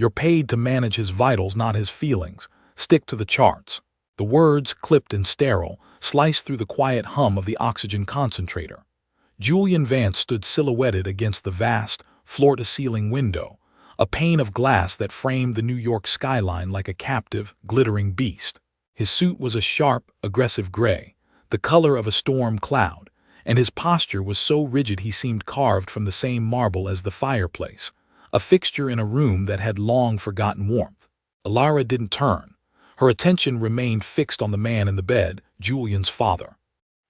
You're paid to manage his vitals, not his feelings. Stick to the charts." The words, clipped and sterile, sliced through the quiet hum of the oxygen concentrator. Julian Vance stood silhouetted against the vast, floor-to-ceiling window, a pane of glass that framed the New York skyline like a captive, glittering beast. His suit was a sharp, aggressive gray, the color of a storm cloud, and his posture was so rigid he seemed carved from the same marble as the fireplace, a fixture in a room that had long forgotten warmth. Alara didn't turn. Her attention remained fixed on the man in the bed, Julian's father.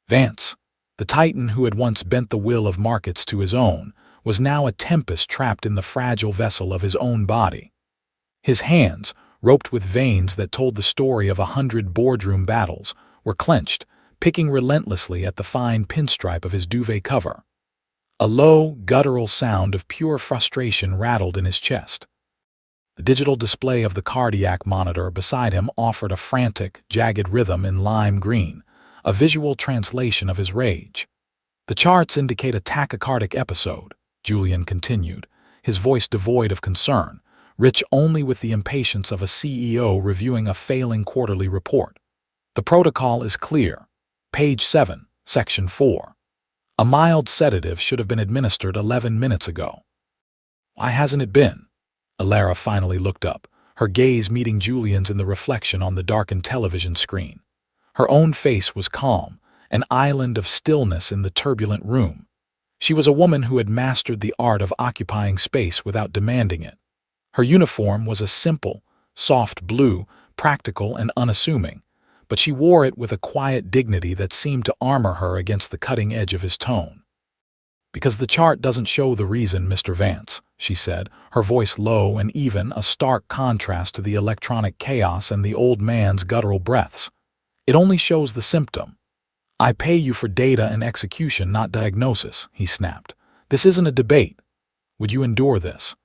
Vance, the titan who had once bent the will of markets to his own, was now a tempest trapped in the fragile vessel of his own body. His hands, roped with veins that told the story of 100 boardroom battles, were clenched, picking relentlessly at the fine pinstripe of his duvet cover. A low, guttural sound of pure frustration rattled in his chest. The digital display of the cardiac monitor beside him offered a frantic, jagged rhythm in lime green, a visual translation of his rage. "The charts indicate a tachycardic episode," Julian continued, his voice devoid of concern, rich only with the impatience of a CEO reviewing a failing quarterly report. "The protocol is clear. Page 7, Section 4. A mild sedative should have been administered 11 minutes ago." "Why hasn't it been?" Alara finally looked up, her gaze meeting Julian's in the reflection on the darkened television screen. Her own face was calm, an island of stillness in the turbulent room. She was a woman who had mastered the art of occupying space without demanding it. Her uniform was a simple, soft blue, practical and unassuming, but she wore it with a quiet dignity that seemed to armor her against the cutting edge of his tone. "Because the chart doesn't show the reason, Mr. Vance," she said, her voice low and even, a stark contrast to the electronic chaos and the old man's guttural breaths. "It only shows the symptom." "I pay you for data and execution, not diagnosis," he snapped. "This isn't a debate. Would you endure this?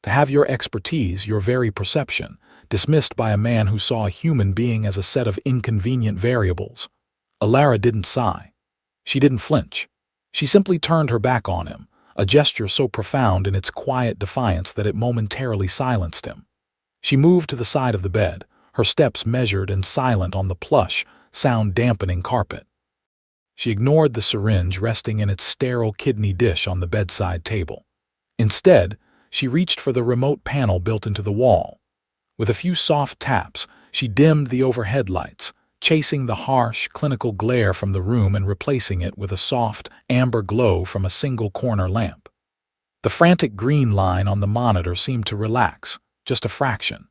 To have your expertise, your very perception, dismissed by a man who saw a human being as a set of inconvenient variables?" Alara didn't sigh. She didn't flinch. She simply turned her back on him, a gesture so profound in its quiet defiance that it momentarily silenced him. She moved to the side of the bed, her steps measured and silent on the plush, sound-dampening carpet. She ignored the syringe resting in its sterile kidney dish on the bedside table. Instead, she reached for the remote panel built into the wall. With a few soft taps, she dimmed the overhead lights, chasing the harsh, clinical glare from the room and replacing it with a soft, amber glow from a single corner lamp. The frantic green line on the monitor seemed to relax, just a fraction.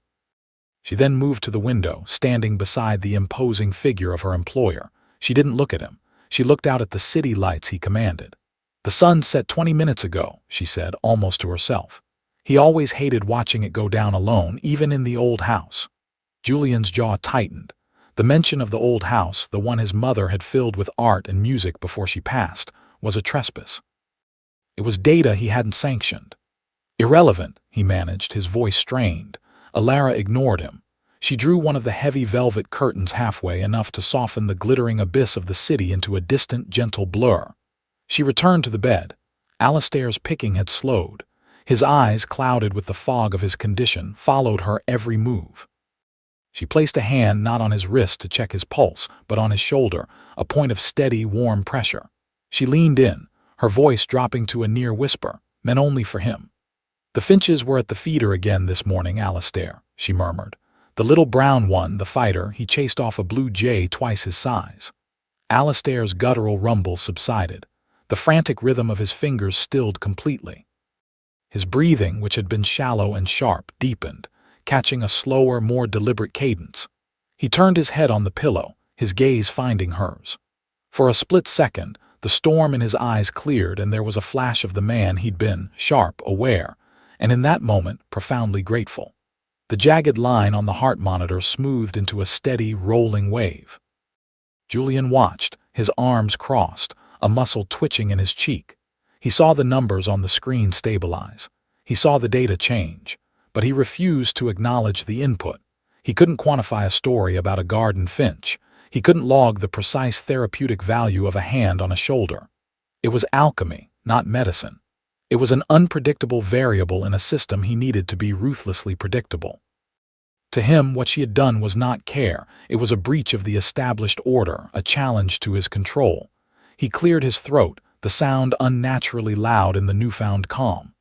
She then moved to the window, standing beside the imposing figure of her employer. She didn't look at him. She looked out at the city lights he commanded. "The sun set 20 minutes ago," she said, almost to herself. He always hated watching it go down alone, even in the old house. Julian's jaw tightened. The mention of the old house, the one his mother had filled with art and music before she passed, was a trespass. It was data he hadn't sanctioned. "Irrelevant," he managed, his voice strained. Alara ignored him. She drew one of the heavy velvet curtains halfway, enough to soften the glittering abyss of the city into a distant, gentle blur. She returned to the bed. Alastair's picking had slowed. His eyes, clouded with the fog of his condition, followed her every move. She placed a hand not on his wrist to check his pulse, but on his shoulder, a point of steady, warm pressure. She leaned in, her voice dropping to a near whisper, meant only for him. "The Finches were at the feeder again this morning, Alastair," she murmured. "The little brown one, the fighter, he chased off a blue jay twice his size." Alastair's guttural rumble subsided. The frantic rhythm of his fingers stilled completely. His breathing, which had been shallow and sharp, deepened, catching a slower, more deliberate cadence. He turned his head on the pillow, his gaze finding hers. For a split second, the storm in his eyes cleared and there was a flash of the man he'd been, sharp, aware, and in that moment, profoundly grateful. The jagged line on the heart monitor smoothed into a steady, rolling wave. Julian watched, his arms crossed, a muscle twitching in his cheek. He saw the numbers on the screen stabilize. He saw the data change, but he refused to acknowledge the input. He couldn't quantify a story about a garden finch. He couldn't log the precise therapeutic value of a hand on a shoulder. It was alchemy, not medicine. It was an unpredictable variable in a system he needed to be ruthlessly predictable. To him, what she had done was not care. It was a breach of the established order, a challenge to his control. He cleared his throat, the sound unnaturally loud in the newfound calm.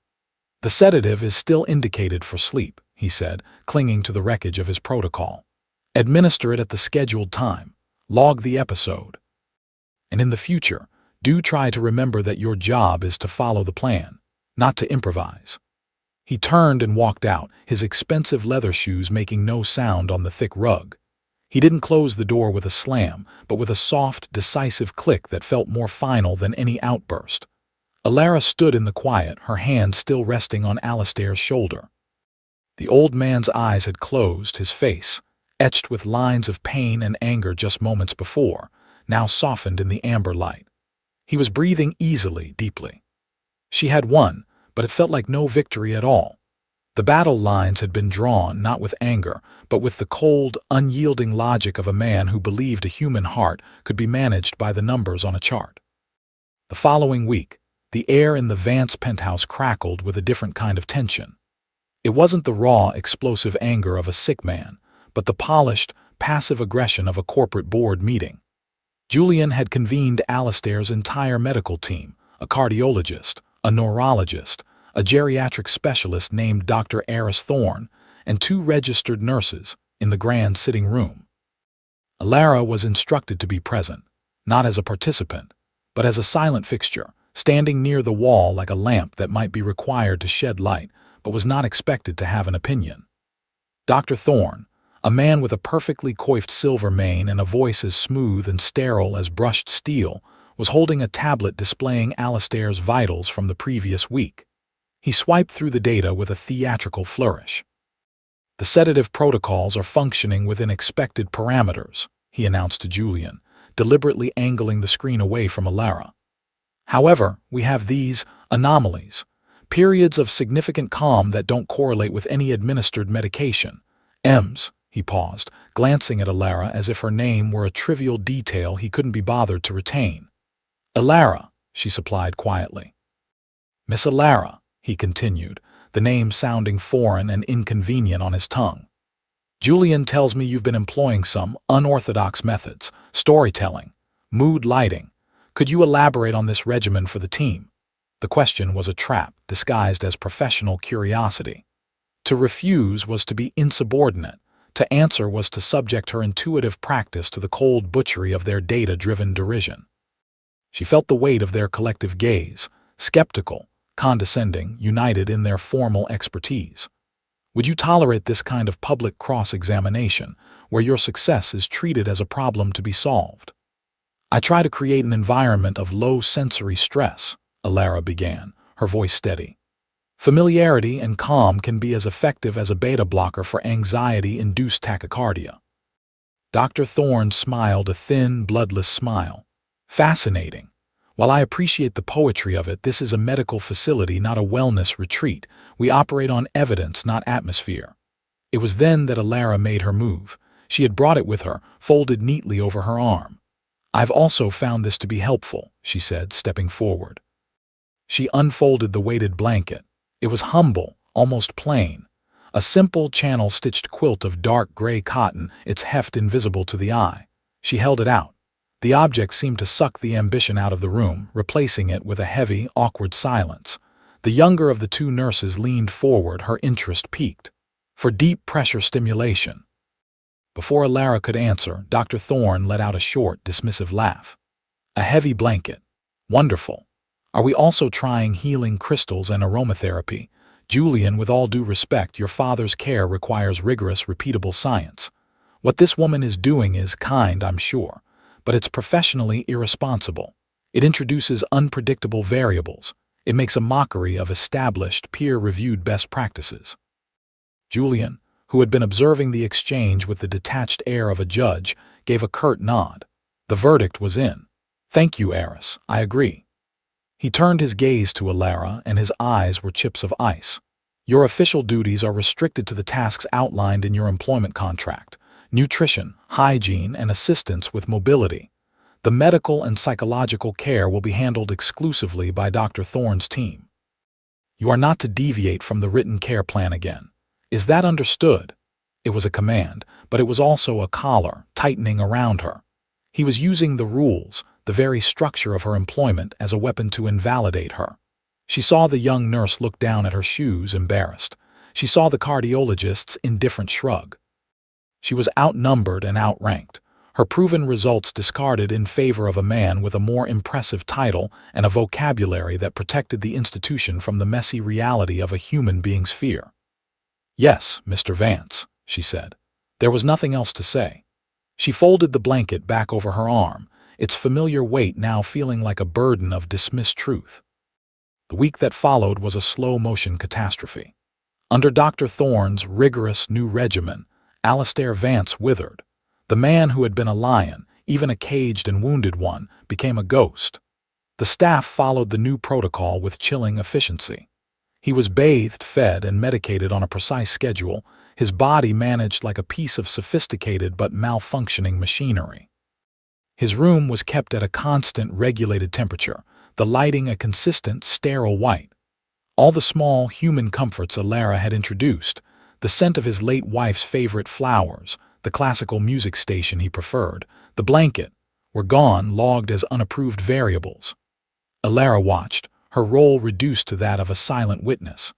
"The sedative is still indicated for sleep," he said, clinging to the wreckage of his protocol. "Administer it at the scheduled time. Log the episode. And in the future, do try to remember that your job is to follow the plan, not to improvise." He turned and walked out, his expensive leather shoes making no sound on the thick rug. He didn't close the door with a slam, but with a soft, decisive click that felt more final than any outburst. Alara stood in the quiet, her hand still resting on Alistair's shoulder. The old man's eyes had closed, his face, etched with lines of pain and anger just moments before, now softened in the amber light. He was breathing easily, deeply. She had won, but it felt like no victory at all. The battle lines had been drawn not with anger, but with the cold, unyielding logic of a man who believed a human heart could be managed by the numbers on a chart. The following week, the air in the Vance penthouse crackled with a different kind of tension. It wasn't the raw, explosive anger of a sick man, but the polished, passive aggression of a corporate board meeting. Julian had convened Alistair's entire medical team, a cardiologist, a neurologist, a geriatric specialist named Dr. Eris Thorne, and 2 registered nurses in the grand sitting room. Alara was instructed to be present, not as a participant, but as a silent fixture, standing near the wall like a lamp that might be required to shed light, but was not expected to have an opinion. Dr. Thorne, a man with a perfectly coiffed silver mane and a voice as smooth and sterile as brushed steel, was holding a tablet displaying Alistair's vitals from the previous week. He swiped through the data with a theatrical flourish. "The sedative protocols are functioning within expected parameters," he announced to Julian, deliberately angling the screen away from Alara. "However, we have these anomalies, periods of significant calm that don't correlate with any administered medication. EMS," he paused, glancing at Alara as if her name were a trivial detail he couldn't be bothered to retain. "Alara," she supplied quietly. "Miss Alara," he continued, the name sounding foreign and inconvenient on his tongue. "Julian tells me you've been employing some unorthodox methods, storytelling, mood lighting. Could you elaborate on this regimen for the team?" The question was a trap, disguised as professional curiosity. To refuse was to be insubordinate. To answer was to subject her intuitive practice to the cold butchery of their data-driven derision. She felt the weight of their collective gaze, skeptical, condescending, united in their formal expertise. "Would you tolerate this kind of public cross-examination, where your success is treated as a problem to be solved?" "I try to create an environment of low sensory stress," Alara began, her voice steady. "Familiarity and calm can be as effective as a beta blocker for anxiety-induced tachycardia." Dr. Thorne smiled a thin, bloodless smile. "Fascinating. While I appreciate the poetry of it, this is a medical facility, not a wellness retreat. We operate on evidence, not atmosphere." It was then that Alara made her move. She had brought it with her, folded neatly over her arm. "I've also found this to be helpful," she said, stepping forward. She unfolded the weighted blanket. It was humble, almost plain. A simple channel-stitched quilt of dark gray cotton, its heft invisible to the eye. She held it out. The object seemed to suck the ambition out of the room, replacing it with a heavy, awkward silence. The younger of the 2 nurses leaned forward, her interest piqued. "For deep pressure stimulation." Before Alara could answer, Dr. Thorne let out a short, dismissive laugh. "A heavy blanket. Wonderful. Are we also trying healing crystals and aromatherapy? Julian, with all due respect, your father's care requires rigorous, repeatable science. What this woman is doing is kind, I'm sure, but it's professionally irresponsible. It introduces unpredictable variables. It makes a mockery of established, peer-reviewed best practices." Julian, who had been observing the exchange with the detached air of a judge, gave a curt nod. The verdict was in. "Thank you, Eris. I agree." He turned his gaze to Alara, and his eyes were chips of ice. "Your official duties are restricted to the tasks outlined in your employment contract: nutrition, hygiene, and assistance with mobility. The medical and psychological care will be handled exclusively by Dr. Thorne's team." You are not to deviate from the written care plan again. Is that understood?" It was a command, but it was also a collar, tightening around her. He was using the rules, the very structure of her employment, as a weapon to invalidate her. She saw the young nurse look down at her shoes, embarrassed. She saw the cardiologist's indifferent shrug. She was outnumbered and outranked, her proven results discarded in favor of a man with a more impressive title and a vocabulary that protected the institution from the messy reality of a human being's fear. "Yes, Mr. Vance," she said. There was nothing else to say. She folded the blanket back over her arm, its familiar weight now feeling like a burden of dismissed truth. The week that followed was a slow-motion catastrophe. Under Dr. Thorne's rigorous new regimen, Alistair Vance withered. The man who had been a lion, even a caged and wounded one, became a ghost. The staff followed the new protocol with chilling efficiency. He was bathed, fed, and medicated on a precise schedule, his body managed like a piece of sophisticated but malfunctioning machinery. His room was kept at a constant, regulated temperature, the lighting a consistent, sterile white. All the small, human comforts Alara had introduced, the scent of his late wife's favorite flowers, the classical music station he preferred, the blanket, were gone, logged as unapproved variables. Alara watched, her role reduced to that of a silent witness.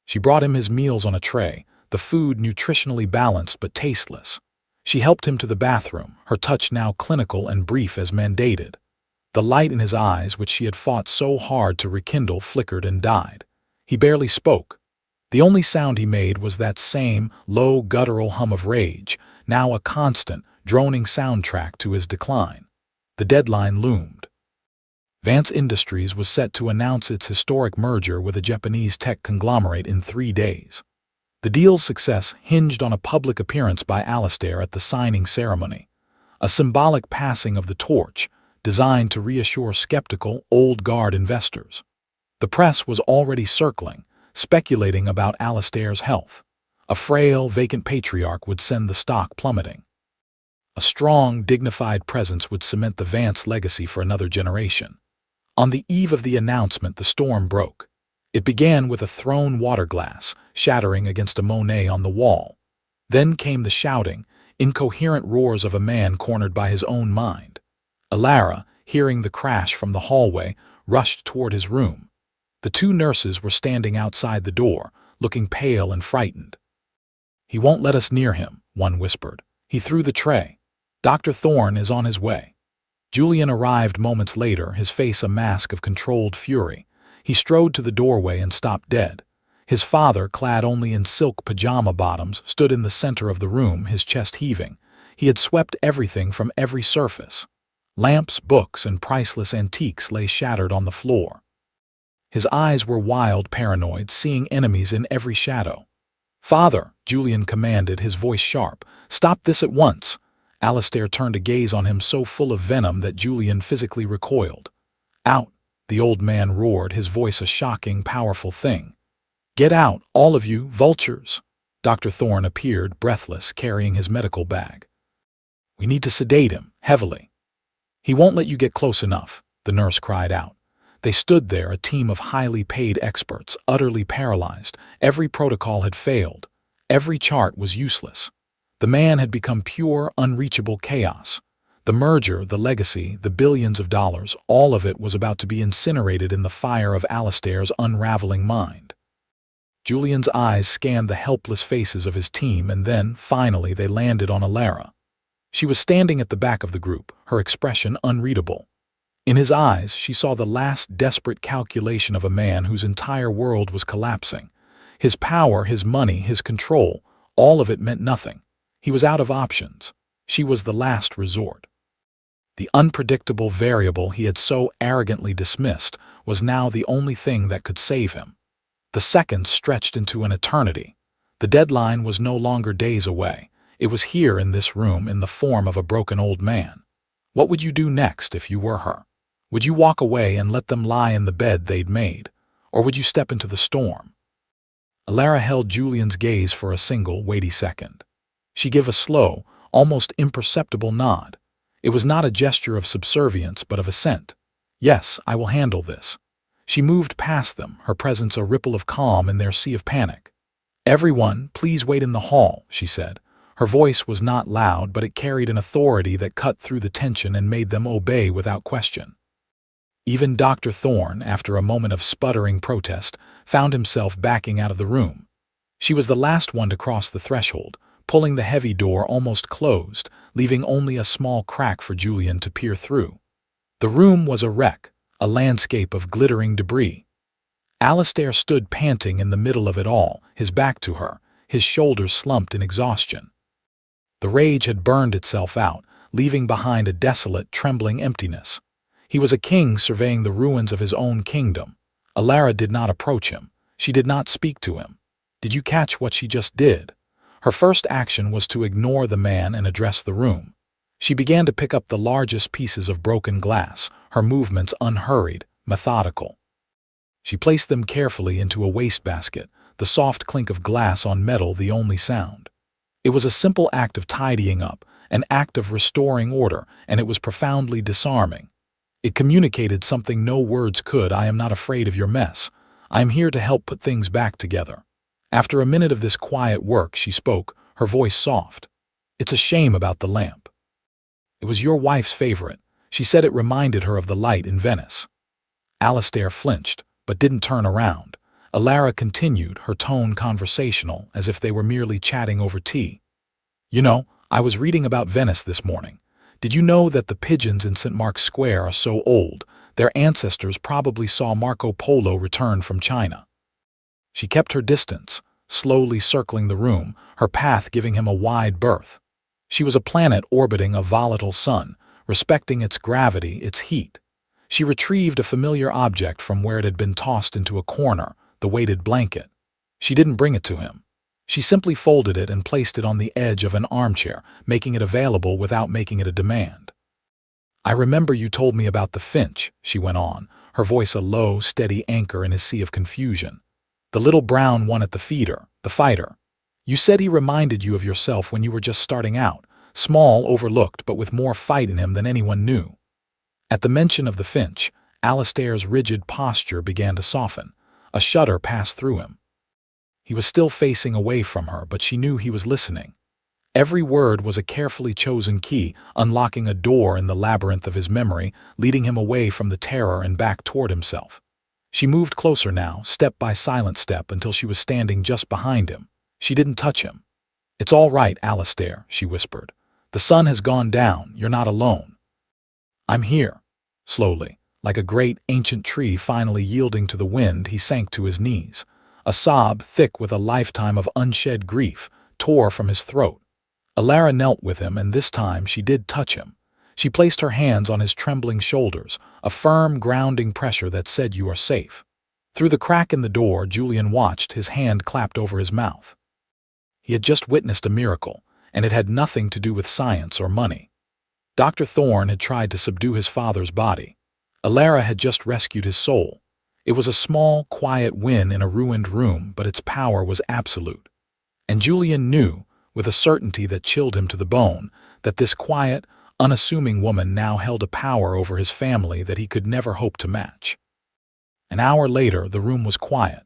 She brought him his meals on a tray, the food nutritionally balanced but tasteless. She helped him to the bathroom, her touch now clinical and brief as mandated. The light in his eyes, which she had fought so hard to rekindle, flickered and died. He barely spoke. The only sound he made was that same low, guttural hum of rage, now a constant, droning soundtrack to his decline. The deadline loomed. Vance Industries was set to announce its historic merger with a Japanese tech conglomerate in 3 days. The deal's success hinged on a public appearance by Alistair at the signing ceremony, a symbolic passing of the torch designed to reassure skeptical, old-guard investors. The press was already circling, speculating about Alistair's health. A frail, vacant patriarch would send the stock plummeting. A strong, dignified presence would cement the Vance legacy for another generation. On the eve of the announcement, the storm broke. It began with a thrown water glass, shattering against a Monet on the wall. Then came the shouting, incoherent roars of a man cornered by his own mind. Alara, hearing the crash from the hallway, rushed toward his room. The 2 nurses were standing outside the door, looking pale and frightened. "He won't let us near him," one whispered. "He threw the tray. Dr. Thorne is on his way." Julian arrived moments later, his face a mask of controlled fury. He strode to the doorway and stopped dead. His father, clad only in silk pajama bottoms, stood in the center of the room, his chest heaving. He had swept everything from every surface. Lamps, books, and priceless antiques lay shattered on the floor. His eyes were wild, paranoid, seeing enemies in every shadow. "Father," Julian commanded, his voice sharp, "stop this at once." Alistair turned a gaze on him so full of venom that Julian physically recoiled. "Out," the old man roared, his voice a shocking, powerful thing. "Get out, all of you, vultures!" Dr. Thorne appeared, breathless, carrying his medical bag. "We need to sedate him, heavily." "He won't let you get close enough," the nurse cried out. They stood there, a team of highly paid experts, utterly paralyzed. Every protocol had failed. Every chart was useless. The man had become pure, unreachable chaos. The merger, the legacy, the billions of dollars, all of it was about to be incinerated in the fire of Alistair's unraveling mind. Julian's eyes scanned the helpless faces of his team, and then, finally, they landed on Alara. She was standing at the back of the group, her expression unreadable. In his eyes, she saw the last desperate calculation of a man whose entire world was collapsing. His power, his money, his control, all of it meant nothing. He was out of options. She was the last resort. The unpredictable variable he had so arrogantly dismissed was now the only thing that could save him. The seconds stretched into an eternity. The deadline was no longer days away. It was here in this room in the form of a broken old man. What would you do next if you were her? Would you walk away and let them lie in the bed they'd made? Or would you step into the storm? Alara held Julian's gaze for a single, weighty second. She gave a slow, almost imperceptible nod. It was not a gesture of subservience, but of assent. "Yes, I will handle this." She moved past them, her presence a ripple of calm in their sea of panic. "Everyone, please wait in the hall," she said. Her voice was not loud, but it carried an authority that cut through the tension and made them obey without question. Even Dr. Thorne, after a moment of sputtering protest, found himself backing out of the room. She was the last one to cross the threshold, pulling the heavy door almost closed, leaving only a small crack for Julian to peer through. The room was a wreck, a landscape of glittering debris. Alistair stood panting in the middle of it all, his back to her, his shoulders slumped in exhaustion. The rage had burned itself out, leaving behind a desolate, trembling emptiness. He was a king surveying the ruins of his own kingdom. Alara did not approach him. She did not speak to him. Did you catch what she just did? Her first action was to ignore the man and address the room. She began to pick up the largest pieces of broken glass, her movements unhurried, methodical. She placed them carefully into a wastebasket, the soft clink of glass on metal the only sound. It was a simple act of tidying up, an act of restoring order, and it was profoundly disarming. It communicated something no words could. "I am not afraid of your mess. I am here to help put things back together." After a minute of this quiet work, she spoke, her voice soft. "It's a shame about the lamp. It was your wife's favorite. She said it reminded her of the light in Venice." Alistair flinched, but didn't turn around. Alara continued, her tone conversational, as if they were merely chatting over tea. "You know, I was reading about Venice this morning. Did you know that the pigeons in St. Mark's Square are so old, their ancestors probably saw Marco Polo return from China?" She kept her distance, slowly circling the room, her path giving him a wide berth. She was a planet orbiting a volatile sun, respecting its gravity, its heat. She retrieved a familiar object from where it had been tossed into a corner, the weighted blanket. She didn't bring it to him. She simply folded it and placed it on the edge of an armchair, making it available without making it a demand. "I remember you told me about the finch," she went on, her voice a low, steady anchor in his sea of confusion. "The little brown one at the feeder, the fighter. You said he reminded you of yourself when you were just starting out, small, overlooked, but with more fight in him than anyone knew." At the mention of the finch, Alistair's rigid posture began to soften. A shudder passed through him. He was still facing away from her, but she knew he was listening. Every word was a carefully chosen key, unlocking a door in the labyrinth of his memory, leading him away from the terror and back toward himself. She moved closer now, step by silent step, until she was standing just behind him. She didn't touch him. "It's all right, Alistair," she whispered. "The sun has gone down. You're not alone." "I'm here." Slowly, like a great ancient tree finally yielding to the wind, he sank to his knees. A sob, thick with a lifetime of unshed grief, tore from his throat. Alara knelt with him, and this time she did touch him. She placed her hands on his trembling shoulders, a firm, grounding pressure that said, "You are safe." Through the crack in the door, Julian watched, his hand clapped over his mouth. He had just witnessed a miracle, and it had nothing to do with science or money. Dr. Thorne had tried to subdue his father's body. Alara had just rescued his soul. It was a small, quiet win in a ruined room, but its power was absolute. And Julian knew, with a certainty that chilled him to the bone, that this quiet, unassuming woman now held a power over his family that he could never hope to match. An hour later, the room was quiet.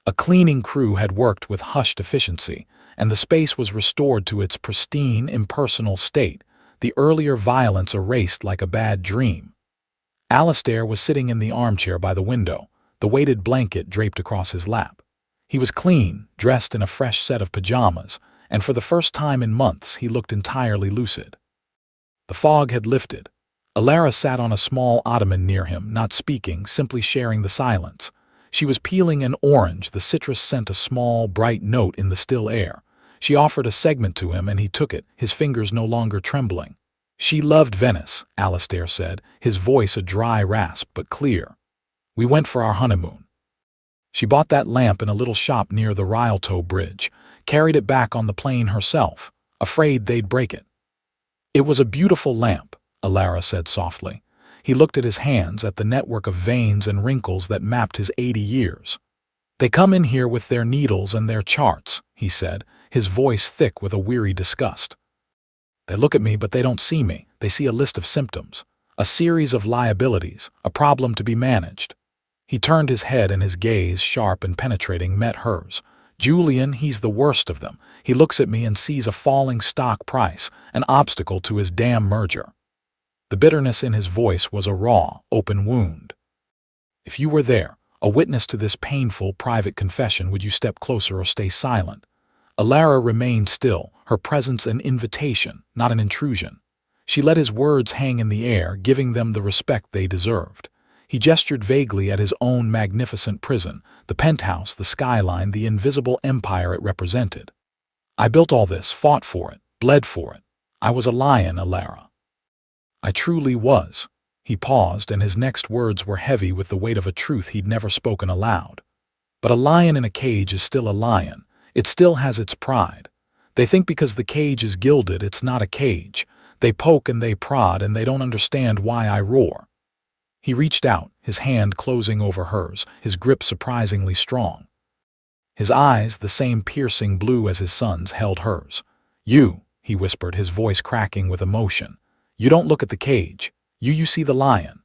A cleaning crew had worked with hushed efficiency, and the space was restored to its pristine, impersonal state, the earlier violence erased like a bad dream. Alistair was sitting in the armchair by the window, the weighted blanket draped across his lap. He was clean, dressed in a fresh set of pajamas, and for the first time in months he looked entirely lucid. The fog had lifted. Alara sat on a small ottoman near him, not speaking, simply sharing the silence. She was peeling an orange, the citrus sent a small, bright note in the still air. She offered a segment to him, and he took it, his fingers no longer trembling. "She loved Venice," Alistair said, his voice a dry rasp but clear. "We went for our honeymoon. She bought that lamp in a little shop near the Rialto Bridge, carried it back on the plane herself, afraid they'd break it." "It was a beautiful lamp," Alara said softly. He looked at his hands, at the network of veins and wrinkles that mapped his 80 years. "They come in here with their needles and their charts," he said, his voice thick with a weary disgust. "They look at me, but they don't see me. They see a list of symptoms, a series of liabilities, a problem to be managed. He turned his head and his gaze, sharp and penetrating, met hers. "Julian, he's the worst of them. He looks at me and sees a falling stock price, an obstacle to his damn merger." The bitterness in his voice was a raw, open wound. "If you were there, a witness to this painful, private confession, would you step closer or stay silent?" Alara remained still, her presence an invitation, not an intrusion. She let his words hang in the air, giving them the respect they deserved. He gestured vaguely at his own magnificent prison, the penthouse, the skyline, the invisible empire it represented. "I built all this, fought for it, bled for it. I was a lion, Alara. I truly was." He paused, and his next words were heavy with the weight of a truth he'd never spoken aloud. "But a lion in a cage is still a lion. It still has its pride. They think because the cage is gilded, it's not a cage. They poke and they prod, and they don't understand why I roar." He reached out, his hand closing over hers, his grip surprisingly strong. His eyes, the same piercing blue as his son's, held hers. "You," he whispered, his voice cracking with emotion. "You don't look at the cage. You see the lion."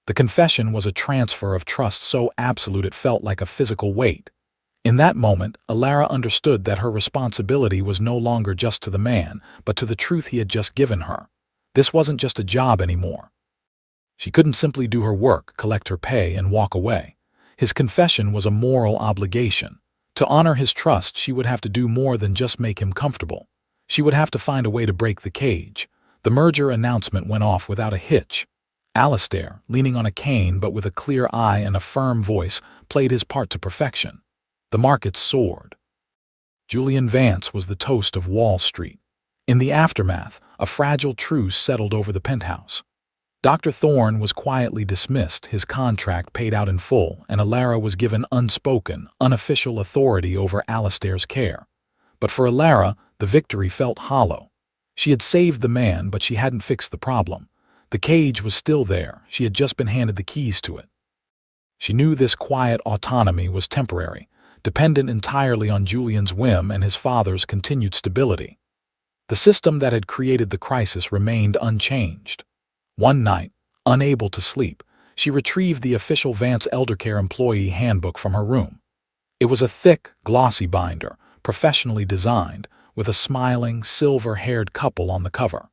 The confession was a transfer of trust so absolute it felt like a physical weight. In that moment, Alara understood that her responsibility was no longer just to the man, but to the truth he had just given her. This wasn't just a job anymore. She couldn't simply do her work, collect her pay, and walk away. His confession was a moral obligation. To honor his trust, she would have to do more than just make him comfortable. She would have to find a way to break the cage. The merger announcement went off without a hitch. Alistair, leaning on a cane but with a clear eye and a firm voice, played his part to perfection. The markets soared. Julian Vance was the toast of Wall Street. In the aftermath, a fragile truce settled over the penthouse. Dr. Thorne was quietly dismissed, his contract paid out in full, and Alara was given unspoken, unofficial authority over Alistair's care. But for Alara, the victory felt hollow. She had saved the man, but she hadn't fixed the problem. The cage was still there. She had just been handed the keys to it. She knew this quiet autonomy was temporary, dependent entirely on Julian's whim and his father's continued stability. The system that had created the crisis remained unchanged. One night, unable to sleep, she retrieved the official Vance Eldercare employee handbook from her room. It was a thick, glossy binder, professionally designed, with a smiling, silver-haired couple on the cover.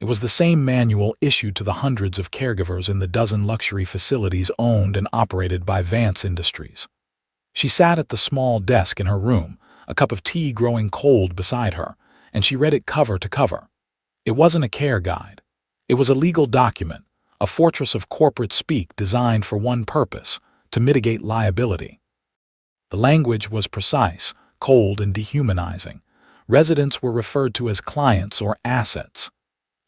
It was the same manual issued to the hundreds of caregivers in the dozen luxury facilities owned and operated by Vance Industries. She sat at the small desk in her room, a cup of tea growing cold beside her, and she read it cover to cover. It wasn't a care guide. It was a legal document, a fortress of corporate speak designed for one purpose: to mitigate liability. The language was precise, cold, and dehumanizing. Residents were referred to as clients or assets.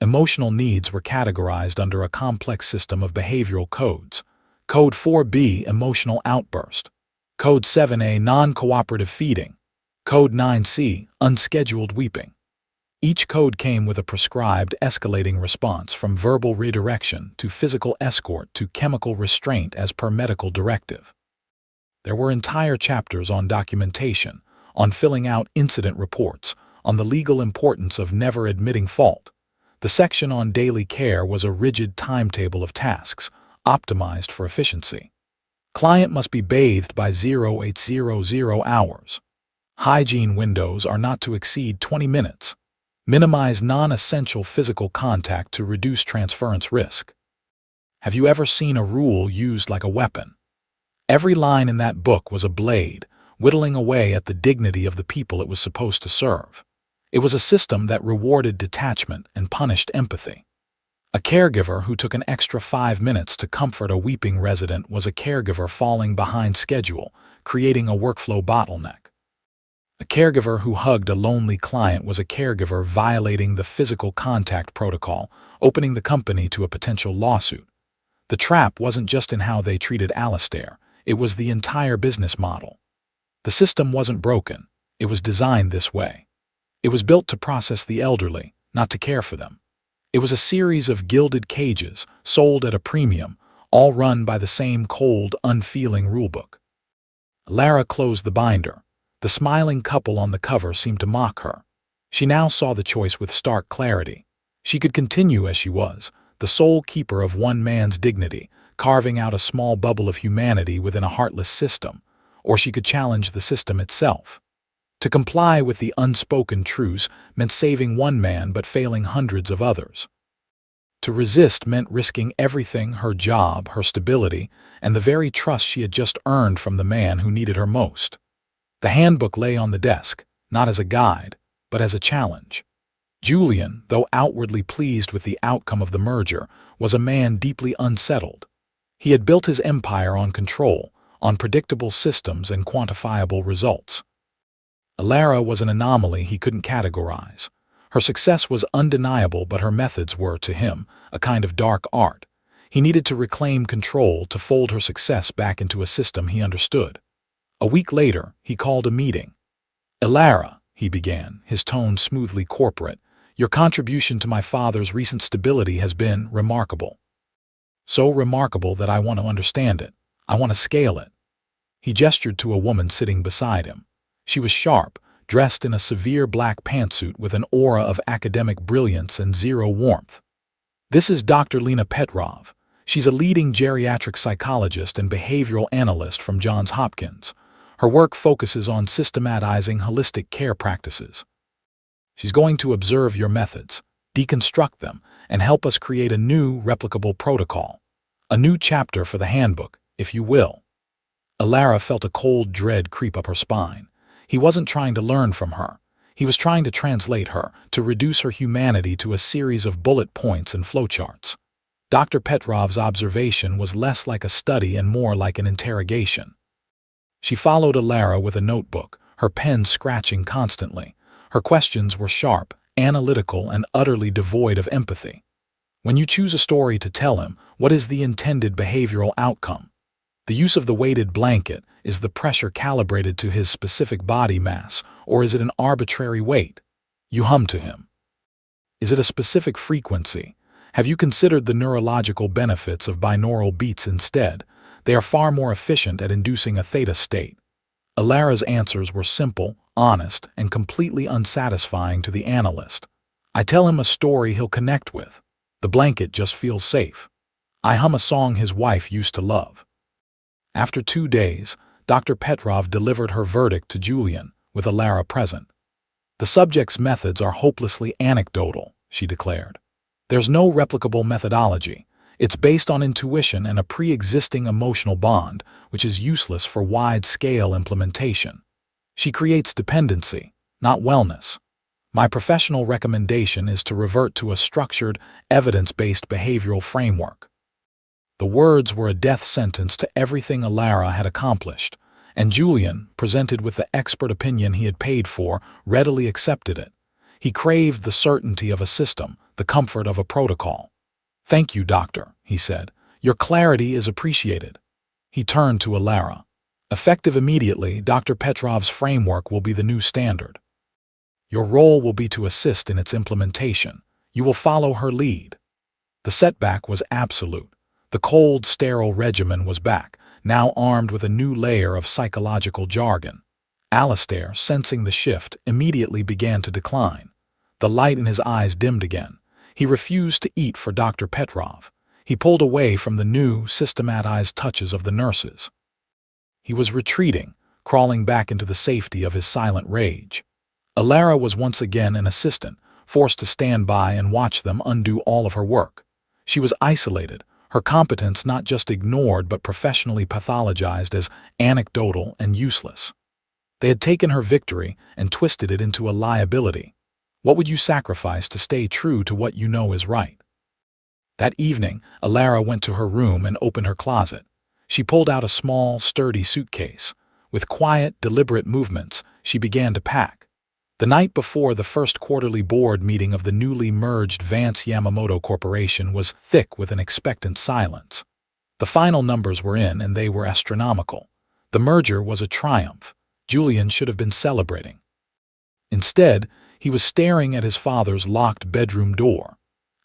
Emotional needs were categorized under a complex system of behavioral codes. Code 4B, emotional outburst. Code 7A, non-cooperative feeding. Code 9C, unscheduled weeping. Each code came with a prescribed, escalating response, from verbal redirection to physical escort to chemical restraint as per medical directive. There were entire chapters on documentation, on filling out incident reports, on the legal importance of never admitting fault. The section on daily care was a rigid timetable of tasks, optimized for efficiency. Client must be bathed by 0800 hours. Hygiene windows are not to exceed 20 minutes. Minimize non-essential physical contact to reduce transference risk. Have you ever seen a rule used like a weapon? Every line in that book was a blade, whittling away at the dignity of the people it was supposed to serve. It was a system that rewarded detachment and punished empathy. A caregiver who took an extra 5 minutes to comfort a weeping resident was a caregiver falling behind schedule, creating a workflow bottleneck. A caregiver who hugged a lonely client was a caregiver violating the physical contact protocol, opening the company to a potential lawsuit. The trap wasn't just in how they treated Alistair, it was the entire business model. The system wasn't broken, it was designed this way. It was built to process the elderly, not to care for them. It was a series of gilded cages, sold at a premium, all run by the same cold, unfeeling rulebook. Lara closed the binder. The smiling couple on the cover seemed to mock her. She now saw the choice with stark clarity. She could continue as she was, the sole keeper of one man's dignity, carving out a small bubble of humanity within a heartless system, or she could challenge the system itself. To comply with the unspoken truce meant saving one man but failing hundreds of others. To resist meant risking everything: her job, her stability, and the very trust she had just earned from the man who needed her most. The handbook lay on the desk, not as a guide, but as a challenge. Julian, though outwardly pleased with the outcome of the merger, was a man deeply unsettled. He had built his empire on control, on predictable systems and quantifiable results. Alara was an anomaly he couldn't categorize. Her success was undeniable, but her methods were, to him, a kind of dark art. He needed to reclaim control, to fold her success back into a system he understood. A week later, he called a meeting. "Alara," he began, his tone smoothly corporate, "your contribution to my father's recent stability has been remarkable. So remarkable that I want to understand it. I want to scale it." He gestured to a woman sitting beside him. She was sharp, dressed in a severe black pantsuit with an aura of academic brilliance and zero warmth. "This is Dr. Lena Petrov. She's a leading geriatric psychologist and behavioral analyst from Johns Hopkins. Her work focuses on systematizing holistic care practices. She's going to observe your methods, deconstruct them, and help us create a new, replicable protocol. A new chapter for the handbook, if you will." Alara felt a cold dread creep up her spine. He wasn't trying to learn from her. He was trying to translate her, to reduce her humanity to a series of bullet points and flowcharts. Dr. Petrov's observation was less like a study and more like an interrogation. She followed Alara with a notebook, her pen scratching constantly. Her questions were sharp, analytical, and utterly devoid of empathy. "When you choose a story to tell him, what is the intended behavioral outcome? The use of the weighted blanket, is the pressure calibrated to his specific body mass, or is it an arbitrary weight? You hum to him. Is it a specific frequency? Have you considered the neurological benefits of binaural beats instead? They are far more efficient at inducing a theta state." Alara's answers were simple, honest, and completely unsatisfying to the analyst. "I tell him a story he'll connect with. The blanket just feels safe. I hum a song his wife used to love." After 2 days, Dr. Petrov delivered her verdict to Julian, with Alara present. "The subject's methods are hopelessly anecdotal," she declared. "There's no replicable methodology. It's based on intuition and a pre-existing emotional bond, which is useless for wide-scale implementation. She creates dependency, not wellness. My professional recommendation is to revert to a structured, evidence-based behavioral framework." The words were a death sentence to everything Alara had accomplished, and Julian, presented with the expert opinion he had paid for, readily accepted it. He craved the certainty of a system, the comfort of a protocol. "Thank you, doctor," he said. "Your clarity is appreciated." He turned to Alara. "Effective immediately, Dr. Petrov's framework will be the new standard. Your role will be to assist in its implementation. You will follow her lead." The setback was absolute. The cold, sterile regimen was back, now armed with a new layer of psychological jargon. Alistair, sensing the shift, immediately began to decline. The light in his eyes dimmed again. He refused to eat for Dr. Petrov. He pulled away from the new, systematized touches of the nurses. He was retreating, crawling back into the safety of his silent rage. Alara was once again an assistant, forced to stand by and watch them undo all of her work. She was isolated, her competence not just ignored but professionally pathologized as anecdotal and useless. They had taken her victory and twisted it into a liability. What would you sacrifice to stay true to what you know is right? That evening, Alara went to her room and opened her closet. She pulled out a small, sturdy suitcase. With quiet, deliberate movements, she began to pack. The night before the first quarterly board meeting of the newly merged Vance Yamamoto Corporation was thick with an expectant silence. The final numbers were in, and they were astronomical. The merger was a triumph. Julian should have been celebrating. Instead, he was staring at his father's locked bedroom door.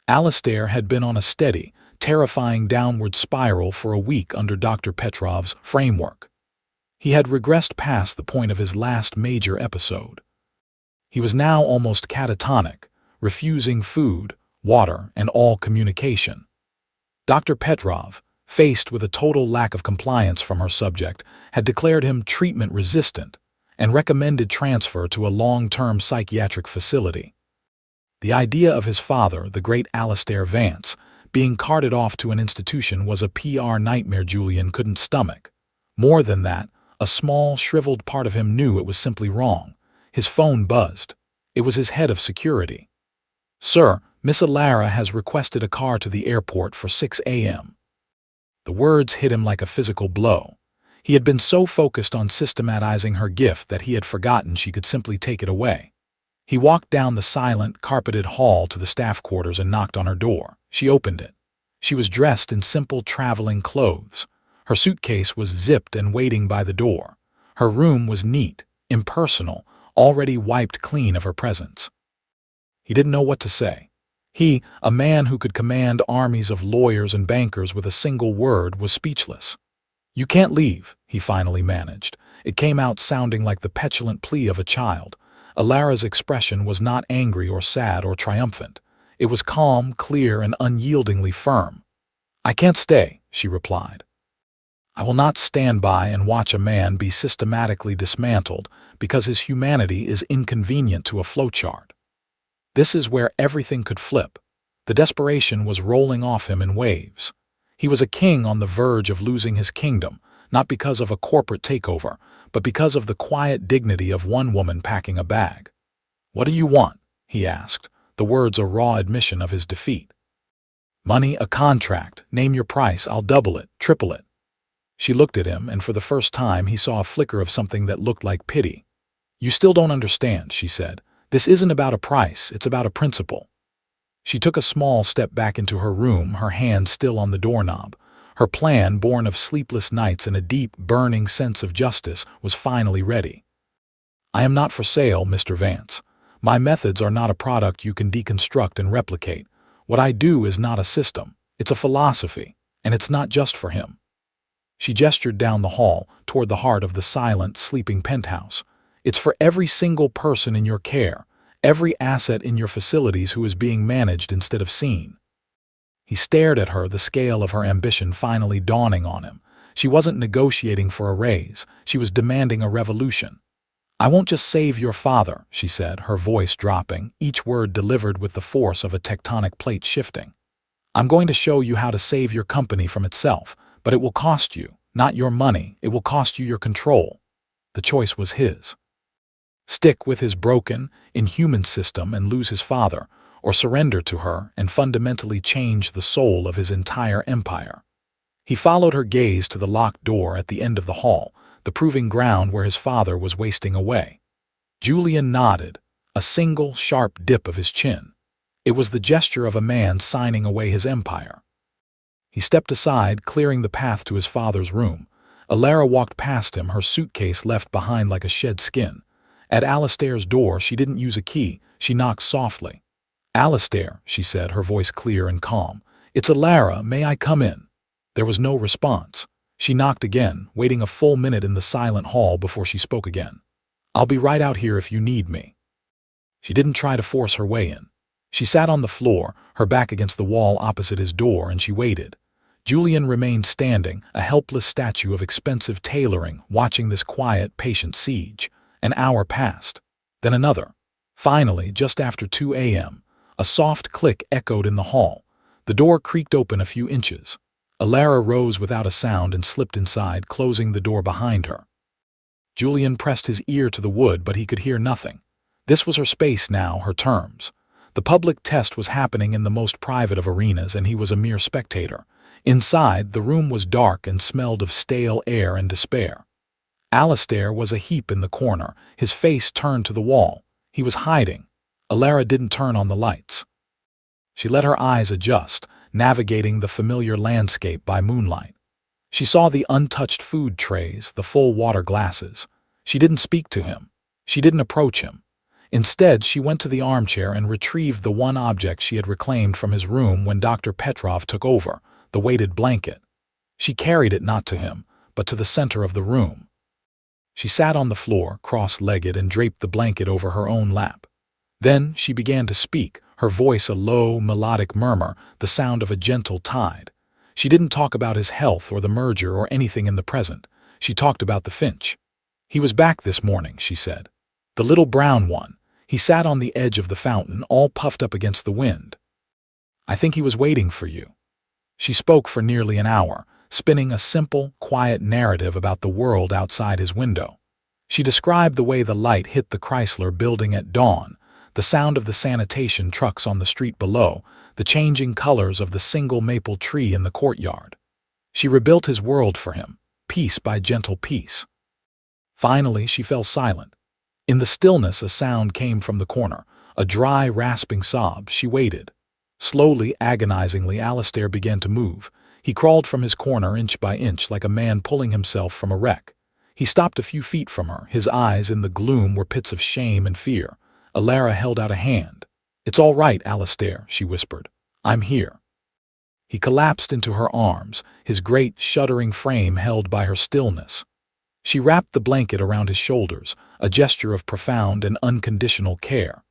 Alistair had been on a steady, terrifying downward spiral for a week under Dr. Petrov's framework. He had regressed past the point of his last major episode. He was now almost catatonic, refusing food, water, and all communication. Dr. Petrov, faced with a total lack of compliance from her subject, had declared him treatment-resistant and recommended transfer to a long-term psychiatric facility. The idea of his father, the great Alistair Vance, being carted off to an institution was a PR nightmare Julian couldn't stomach. More than that, a small, shriveled part of him knew it was simply wrong. His phone buzzed. It was his head of security. "Sir, Miss Alara has requested a car to the airport for 6 a.m. The words hit him like a physical blow. He had been so focused on systematizing her gift that he had forgotten she could simply take it away. He walked down the silent, carpeted hall to the staff quarters and knocked on her door. She opened it. She was dressed in simple traveling clothes. Her suitcase was zipped and waiting by the door. Her room was neat, impersonal, already wiped clean of her presence. He didn't know what to say. He, a man who could command armies of lawyers and bankers with a single word, was speechless. "You can't leave," he finally managed. It came out sounding like the petulant plea of a child. Alara's expression was not angry or sad or triumphant. It was calm, clear, and unyieldingly firm. "I can't stay," she replied. "I will not stand by and watch a man be systematically dismantled because his humanity is inconvenient to a flowchart." This is where everything could flip. The desperation was rolling off him in waves. He was a king on the verge of losing his kingdom, not because of a corporate takeover, but because of the quiet dignity of one woman packing a bag. "What do you want?" he asked, the words a raw admission of his defeat. "Money, a contract. Name your price. I'll double it, triple it." She looked at him, and for the first time he saw a flicker of something that looked like pity. "You still don't understand," she said. "This isn't about a price, it's about a principle." She took a small step back into her room, her hand still on the doorknob. Her plan, born of sleepless nights and a deep, burning sense of justice, was finally ready. "I am not for sale, Mr. Vance. My methods are not a product you can deconstruct and replicate. What I do is not a system. It's a philosophy, and it's not just for him." She gestured down the hall, toward the heart of the silent, sleeping penthouse. "It's for every single person in your care, every asset in your facilities who is being managed instead of seen." He stared at her, the scale of her ambition finally dawning on him. She wasn't negotiating for a raise. She was demanding a revolution. "I won't just save your father," she said, her voice dropping, each word delivered with the force of a tectonic plate shifting. "I'm going to show you how to save your company from itself, but it will cost you, not your money, it will cost you your control." The choice was his. Stick with his broken, inhuman system and lose his father, or surrender to her and fundamentally change the soul of his entire empire. He followed her gaze to the locked door at the end of the hall, the proving ground where his father was wasting away. Julian nodded, a single, sharp dip of his chin. It was the gesture of a man signing away his empire. He stepped aside, clearing the path to his father's room. Alara walked past him, her suitcase left behind like a shed skin. At Alistair's door, she didn't use a key. She knocked softly. "Alistair," she said, her voice clear and calm. "It's Alara. May I come in?" There was no response. She knocked again, waiting a full minute in the silent hall before she spoke again. "I'll be right out here if you need me." She didn't try to force her way in. She sat on the floor, her back against the wall opposite his door, and she waited. Julian remained standing, a helpless statue of expensive tailoring, watching this quiet, patient siege. An hour passed. Then another. Finally, just after 2 a.m., a soft click echoed in the hall. The door creaked open a few inches. Alara rose without a sound and slipped inside, closing the door behind her. Julian pressed his ear to the wood, but he could hear nothing. This was her space now, her terms. The public test was happening in the most private of arenas, and he was a mere spectator. Inside, the room was dark and smelled of stale air and despair. Alistair was a heap in the corner, his face turned to the wall. He was hiding. Alara didn't turn on the lights. She let her eyes adjust, navigating the familiar landscape by moonlight. She saw the untouched food trays, the full water glasses. She didn't speak to him. She didn't approach him. Instead, she went to the armchair and retrieved the one object she had reclaimed from his room when Dr. Petrov took over, the weighted blanket. She carried it not to him, but to the center of the room. She sat on the floor, cross-legged, and draped the blanket over her own lap. Then she began to speak, her voice a low, melodic murmur, the sound of a gentle tide. She didn't talk about his health or the merger or anything in the present. She talked about the finch. "He was back this morning," she said. "The little brown one. He sat on the edge of the fountain, all puffed up against the wind. I think he was waiting for you." She spoke for nearly an hour, spinning a simple, quiet narrative about the world outside his window. She described the way the light hit the Chrysler building at dawn, the sound of the sanitation trucks on the street below, the changing colors of the single maple tree in the courtyard. She rebuilt his world for him, piece by gentle piece. Finally, she fell silent. In the stillness, a sound came from the corner, a dry, rasping sob. She waited. Slowly, agonizingly, Alistair began to move. He crawled from his corner inch by inch like a man pulling himself from a wreck. He stopped a few feet from her. His eyes in the gloom were pits of shame and fear. Alara held out a hand. "It's all right, Alistair," she whispered. "I'm here." He collapsed into her arms, his great, shuddering frame held by her stillness. She wrapped the blanket around his shoulders, a gesture of profound and unconditional care.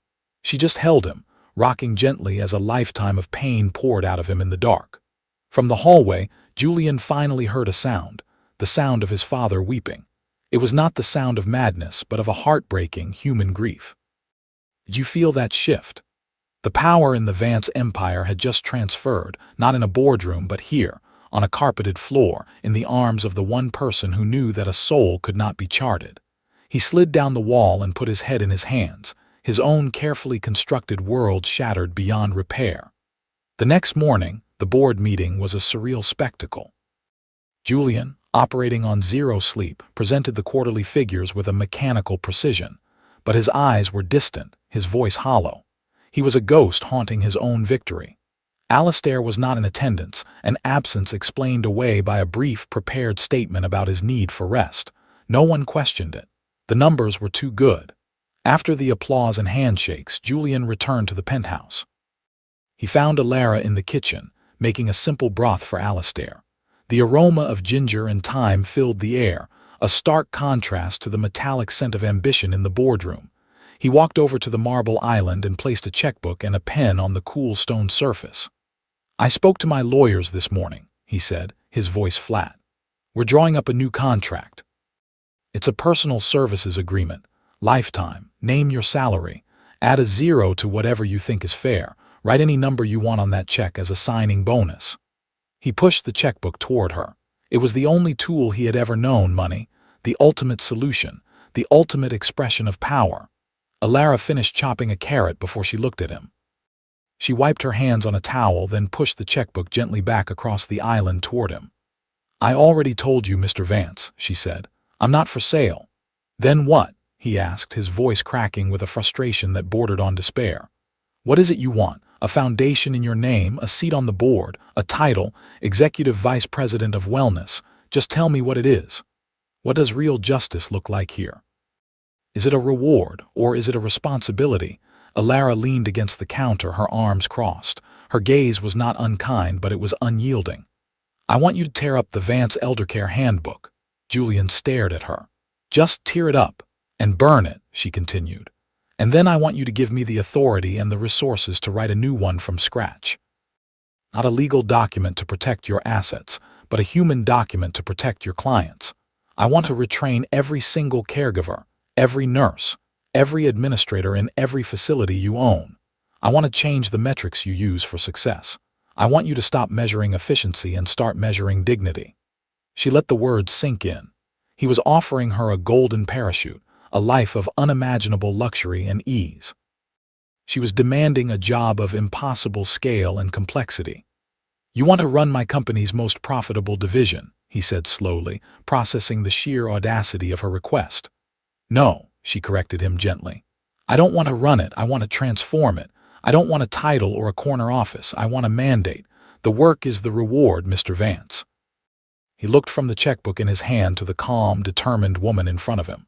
She just held him, rocking gently as a lifetime of pain poured out of him in the dark. From the hallway, Julian finally heard a sound, the sound of his father weeping. It was not the sound of madness, but of a heartbreaking human grief. Did you feel that shift? The power in the Vance empire had just transferred, not in a boardroom, but here, on a carpeted floor, in the arms of the one person who knew that a soul could not be charted. He slid down the wall and put his head in his hands, his own carefully constructed world shattered beyond repair. The next morning, the board meeting was a surreal spectacle. Julian, operating on zero sleep, presented the quarterly figures with a mechanical precision, but his eyes were distant, his voice hollow. He was a ghost haunting his own victory. Alistair was not in attendance, an absence explained away by a brief, prepared statement about his need for rest. No one questioned it. The numbers were too good. After the applause and handshakes, Julian returned to the penthouse. He found Alara in the kitchen, making a simple broth for Alistair. The aroma of ginger and thyme filled the air, a stark contrast to the metallic scent of ambition in the boardroom. He walked over to the marble island and placed a checkbook and a pen on the cool stone surface. "I spoke to my lawyers this morning," he said, his voice flat. "We're drawing up a new contract. It's a personal services agreement, lifetime. Name your salary. Add a zero to whatever you think is fair. Write any number you want on that check as a signing bonus." He pushed the checkbook toward her. It was the only tool he had ever known, money, the ultimate solution, the ultimate expression of power. Alara finished chopping a carrot before she looked at him. She wiped her hands on a towel, then pushed the checkbook gently back across the island toward him. "I already told you, Mr. Vance," she said. "I'm not for sale." "Then what?" he asked, his voice cracking with a frustration that bordered on despair. "What is it you want? A foundation in your name, a seat on the board, a title, Executive Vice President of Wellness. Just tell me what it is. What does real justice look like here? Is it a reward, or is it a responsibility?" Alara leaned against the counter, her arms crossed. Her gaze was not unkind, but it was unyielding. "I want you to tear up the Vance Eldercare Handbook." Julian stared at her. "Just tear it up, and burn it," she continued. "And then I want you to give me the authority and the resources to write a new one from scratch. Not a legal document to protect your assets, but a human document to protect your clients. I want to retrain every single caregiver, every nurse, every administrator in every facility you own. I want to change the metrics you use for success. I want you to stop measuring efficiency and start measuring dignity." She let the words sink in. He was offering her a golden parachute, a life of unimaginable luxury and ease. She was demanding a job of impossible scale and complexity. "You want to run my company's most profitable division," he said slowly, processing the sheer audacity of her request. "No," she corrected him gently. "I don't want to run it, I want to transform it. I don't want a title or a corner office, I want a mandate. The work is the reward, Mr. Vance." He looked from the checkbook in his hand to the calm, determined woman in front of him.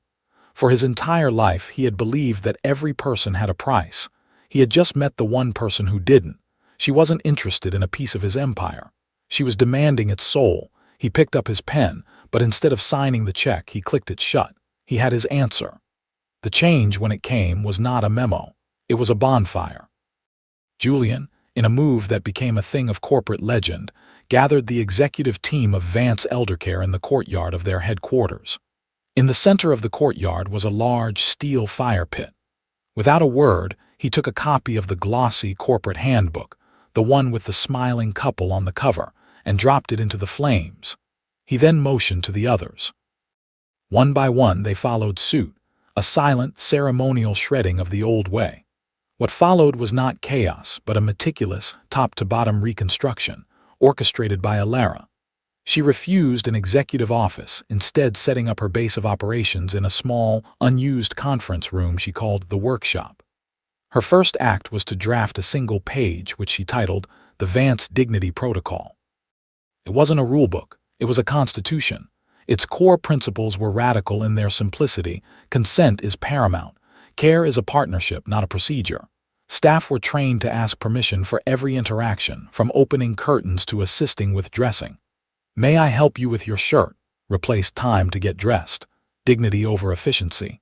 For his entire life, he had believed that every person had a price. He had just met the one person who didn't. She wasn't interested in a piece of his empire. She was demanding its soul. He picked up his pen, but instead of signing the check, he clicked it shut. He had his answer. The change, when it came, was not a memo. It was a bonfire. Julian, in a move that became a thing of corporate legend, gathered the executive team of Vance Eldercare in the courtyard of their headquarters. In the center of the courtyard was a large steel fire pit. Without a word, he took a copy of the glossy corporate handbook, the one with the smiling couple on the cover, and dropped it into the flames. He then motioned to the others. One by one, they followed suit, a silent, ceremonial shredding of the old way. What followed was not chaos, but a meticulous, top-to-bottom reconstruction, orchestrated by Alara. She refused an executive office, instead setting up her base of operations in a small, unused conference room she called the workshop. Her first act was to draft a single page, which she titled the Vance Dignity Protocol. It wasn't a rulebook, it was a constitution. Its core principles were radical in their simplicity. Consent is paramount. Care is a partnership, not a procedure. Staff were trained to ask permission for every interaction, from opening curtains to assisting with dressing. "May I help you with your shirt?" replaced time to get dressed, dignity over efficiency.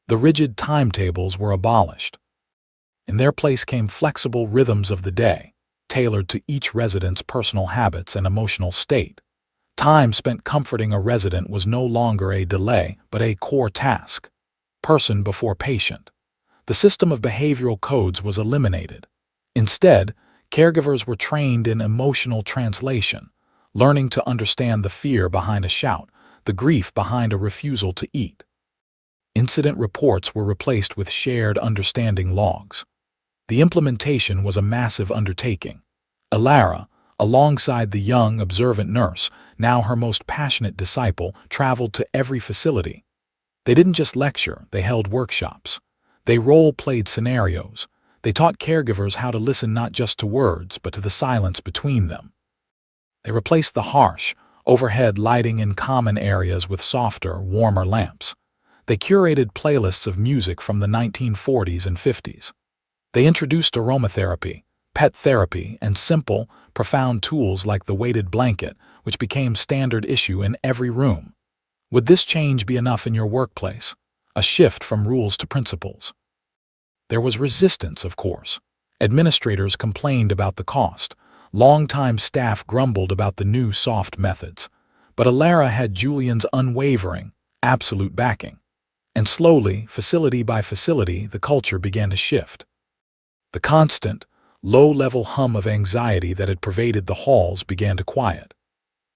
The rigid timetables were abolished. In their place came flexible rhythms of the day, tailored to each resident's personal habits and emotional state. Time spent comforting a resident was no longer a delay, but a core task. Person before patient. The system of behavioral codes was eliminated. Instead, caregivers were trained in emotional translation, learning to understand the fear behind a shout, the grief behind a refusal to eat. Incident reports were replaced with shared understanding logs. The implementation was a massive undertaking. Alara, alongside the young, observant nurse, now her most passionate disciple, traveled to every facility. They didn't just lecture, they held workshops. They role-played scenarios. They taught caregivers how to listen not just to words, but to the silence between them. They replaced the harsh, overhead lighting in common areas with softer, warmer lamps. They curated playlists of music from the 1940s and 50s. They introduced aromatherapy, pet therapy, and simple, profound tools like the weighted blanket, which became standard issue in every room. Would this change be enough in your workplace? A shift from rules to principles. There was resistance, of course. Administrators complained about the cost. Longtime staff grumbled about the new soft methods. But Alara had Julian's unwavering, absolute backing. And slowly, facility by facility, the culture began to shift. The constant, low-level hum of anxiety that had pervaded the halls began to quiet.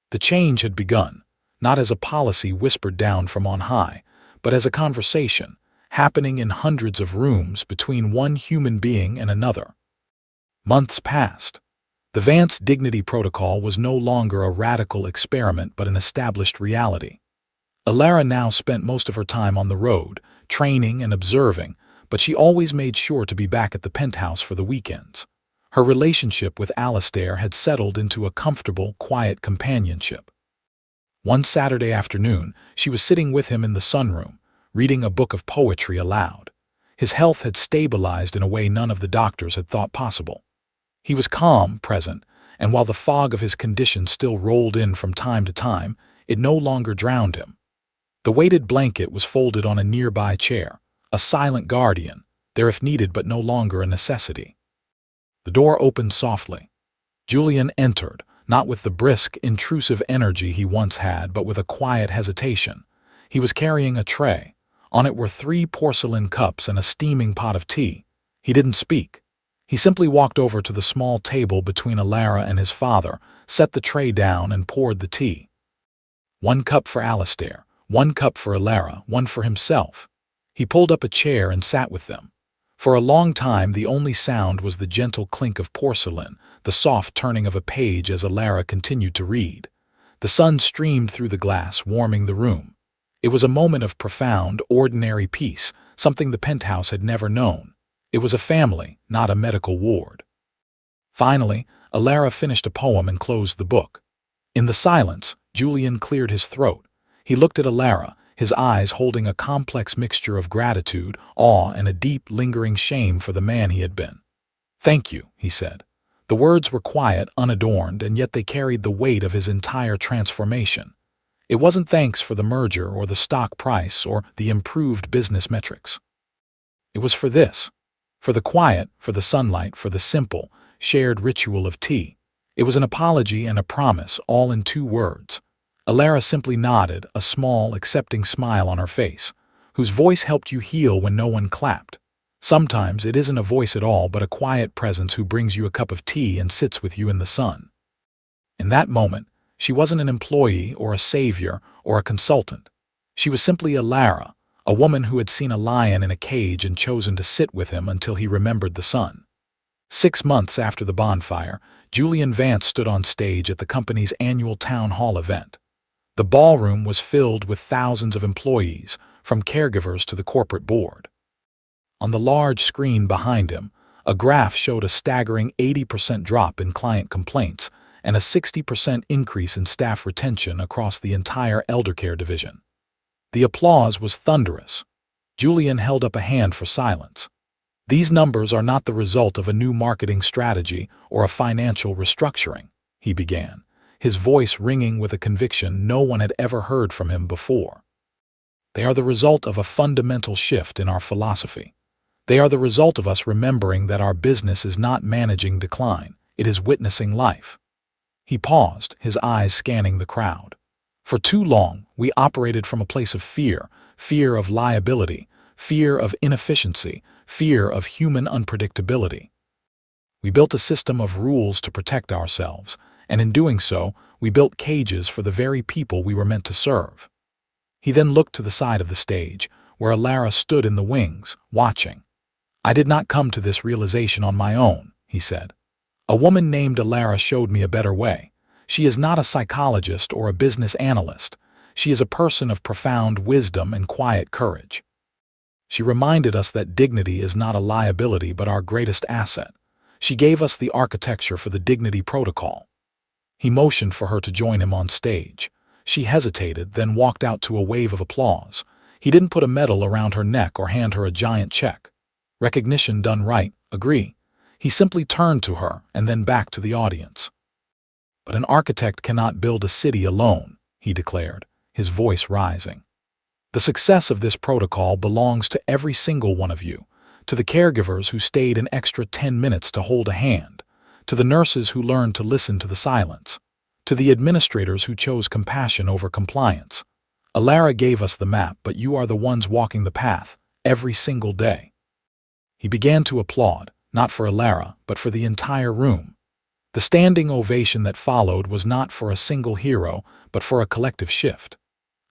The change had begun, not as a policy whispered down from on high, but as a conversation, happening in hundreds of rooms between one human being and another. Months passed. The Vance Dignity Protocol was no longer a radical experiment but an established reality. Alara now spent most of her time on the road, training and observing, but she always made sure to be back at the penthouse for the weekends. Her relationship with Alistair had settled into a comfortable, quiet companionship. One Saturday afternoon, she was sitting with him in the sunroom, reading a book of poetry aloud. His health had stabilized in a way none of the doctors had thought possible. He was calm, present, and while the fog of his condition still rolled in from time to time, it no longer drowned him. The weighted blanket was folded on a nearby chair, a silent guardian, there if needed but no longer a necessity. The door opened softly. Julian entered, not with the brisk, intrusive energy he once had, but with a quiet hesitation. He was carrying a tray. On it were 3 porcelain cups and a steaming pot of tea. He didn't speak. He simply walked over to the small table between Alara and his father, set the tray down, and poured the tea. 1 cup for Alistair, 1 cup for Alara, 1 for himself. He pulled up a chair and sat with them. For a long time, the only sound was the gentle clink of porcelain, the soft turning of a page as Alara continued to read. The sun streamed through the glass, warming the room. It was a moment of profound, ordinary peace, something the penthouse had never known. It was a family, not a medical ward. Finally, Alara finished a poem and closed the book. In the silence, Julian cleared his throat. He looked at Alara, his eyes holding a complex mixture of gratitude, awe, and a deep, lingering shame for the man he had been. "Thank you," he said. The words were quiet, unadorned, and yet they carried the weight of his entire transformation. It wasn't thanks for the merger or the stock price or the improved business metrics. It was for this. For the quiet, for the sunlight, for the simple, shared ritual of tea. It was an apology and a promise, all in 2 words. Alara simply nodded, a small, accepting smile on her face, whose voice helped you heal when no one clapped. Sometimes it isn't a voice at all, but a quiet presence who brings you a cup of tea and sits with you in the sun. In that moment, she wasn't an employee or a savior or a consultant. She was simply Alara, a woman who had seen a lion in a cage and chosen to sit with him until he remembered the sun. 6 months after the bonfire, Julian Vance stood on stage at the company's annual town hall event. The ballroom was filled with thousands of employees, from caregivers to the corporate board. On the large screen behind him, a graph showed a staggering 80% drop in client complaints and a 60% increase in staff retention across the entire eldercare division. The applause was thunderous. Julian held up a hand for silence. "These numbers are not the result of a new marketing strategy or a financial restructuring," he began, his voice ringing with a conviction no one had ever heard from him before. "They are the result of a fundamental shift in our philosophy. They are the result of us remembering that our business is not managing decline, it is witnessing life." He paused, his eyes scanning the crowd. "For too long, we operated from a place of fear, fear of liability, fear of inefficiency, fear of human unpredictability. We built a system of rules to protect ourselves, and in doing so, we built cages for the very people we were meant to serve." He then looked to the side of the stage, where Alara stood in the wings, watching. "I did not come to this realization on my own," he said. "A woman named Alara showed me a better way. She is not a psychologist or a business analyst. She is a person of profound wisdom and quiet courage. She reminded us that dignity is not a liability but our greatest asset. She gave us the architecture for the dignity protocol." He motioned for her to join him on stage. She hesitated, then walked out to a wave of applause. He didn't put a medal around her neck or hand her a giant check. Recognition done right, agree. He simply turned to her and then back to the audience. "But an architect cannot build a city alone," he declared, his voice rising. "The success of this protocol belongs to every single one of you, to the caregivers who stayed an extra 10 minutes to hold a hand, to the nurses who learned to listen to the silence, to the administrators who chose compassion over compliance. Alara gave us the map, but you are the ones walking the path, every single day." He began to applaud, not for Alara, but for the entire room. The standing ovation that followed was not for a single hero, but for a collective shift.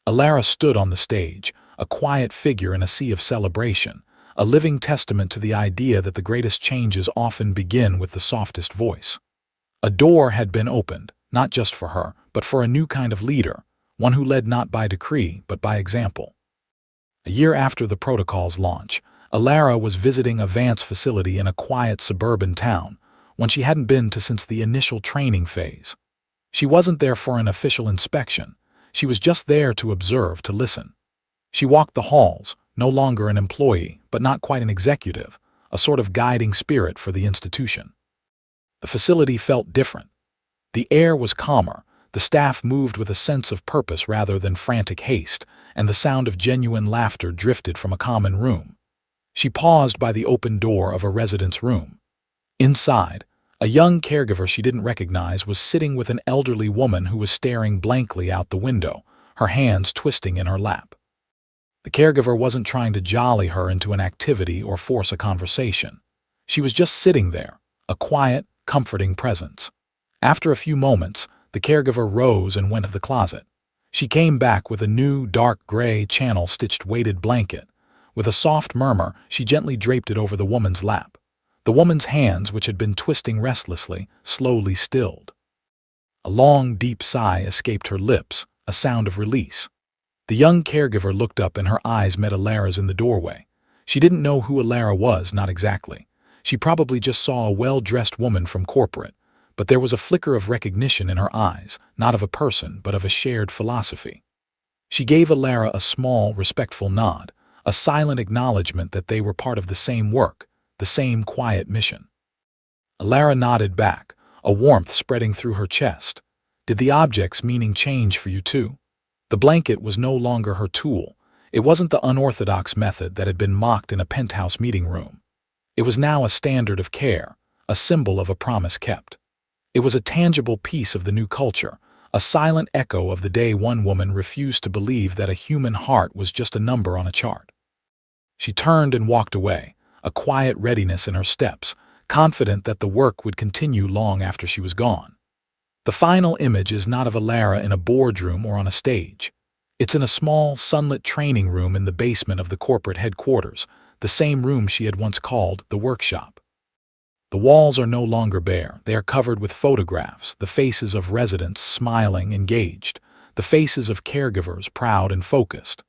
Alara stood on the stage, a quiet figure in a sea of celebration, a living testament to the idea that the greatest changes often begin with the softest voice. A door had been opened, not just for her, but for a new kind of leader, one who led not by decree, but by example. A year after the protocol's launch, Alara was visiting a Vance facility in a quiet suburban town, one she hadn't been to since the initial training phase. She wasn't there for an official inspection. She was just there to observe, to listen. She walked the halls, no longer an employee, but not quite an executive, a sort of guiding spirit for the institution. The facility felt different. The air was calmer, the staff moved with a sense of purpose rather than frantic haste, and the sound of genuine laughter drifted from a common room. She paused by the open door of a resident's room. Inside, a young caregiver she didn't recognize was sitting with an elderly woman who was staring blankly out the window, her hands twisting in her lap. The caregiver wasn't trying to jolly her into an activity or force a conversation. She was just sitting there, a quiet, comforting presence. After a few moments, the caregiver rose and went to the closet. She came back with a new, dark gray channel-stitched weighted blanket. With a soft murmur, she gently draped it over the woman's lap. The woman's hands, which had been twisting restlessly, slowly stilled. A long, deep sigh escaped her lips, a sound of release. The young caregiver looked up and her eyes met Alara's in the doorway. She didn't know who Alara was, not exactly. She probably just saw a well-dressed woman from corporate, but there was a flicker of recognition in her eyes, not of a person, but of a shared philosophy. She gave Alara a small, respectful nod, a silent acknowledgement that they were part of the same work, the same quiet mission. Alara nodded back, a warmth spreading through her chest. Did the object's meaning change for you too? The blanket was no longer her tool. It wasn't the unorthodox method that had been mocked in a penthouse meeting room. It was now a standard of care, a symbol of a promise kept. It was a tangible piece of the new culture, a silent echo of the day one woman refused to believe that a human heart was just a number on a chart. She turned and walked away, a quiet readiness in her steps, confident that the work would continue long after she was gone. The final image is not of Alara in a boardroom or on a stage. It's in a small, sunlit training room in the basement of the corporate headquarters, the same room she had once called the workshop. The walls are no longer bare. They are covered with photographs, the faces of residents smiling, engaged, the faces of caregivers proud and focused.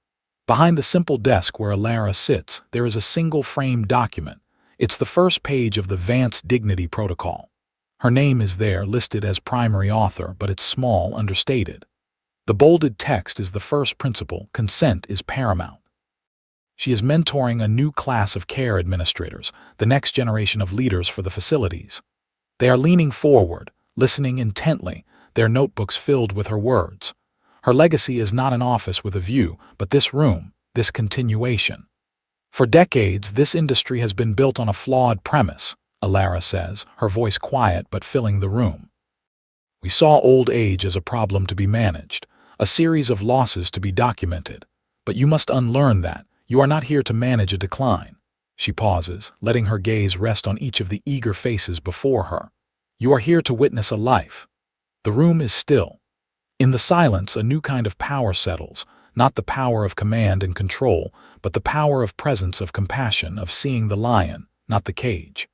Behind the simple desk where Alara sits, there is a single framed document. It's the first page of the Vance Dignity Protocol. Her name is there, listed as primary author, but it's small, understated. The bolded text is the first principle: consent is paramount. She is mentoring a new class of care administrators, the next generation of leaders for the facilities. They are leaning forward, listening intently, their notebooks filled with her words. Her legacy is not an office with a view, but this room, this continuation. For decades, this industry has been built on a flawed premise, Alara says, her voice quiet but filling the room. We saw old age as a problem to be managed, a series of losses to be documented. But you must unlearn that. You are not here to manage a decline. She pauses, letting her gaze rest on each of the eager faces before her. You are here to witness a life. The room is still. In the silence, a new kind of power settles, not the power of command and control, but the power of presence, of compassion, of seeing the lion, not the cage.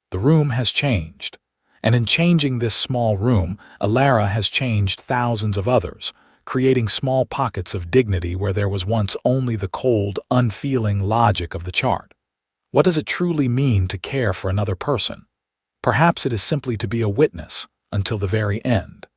The room has changed, and in changing this small room, Alara has changed thousands of others, creating small pockets of dignity where there was once only the cold, unfeeling logic of the chart. What does it truly mean to care for another person? Perhaps it is simply to be a witness until the very end.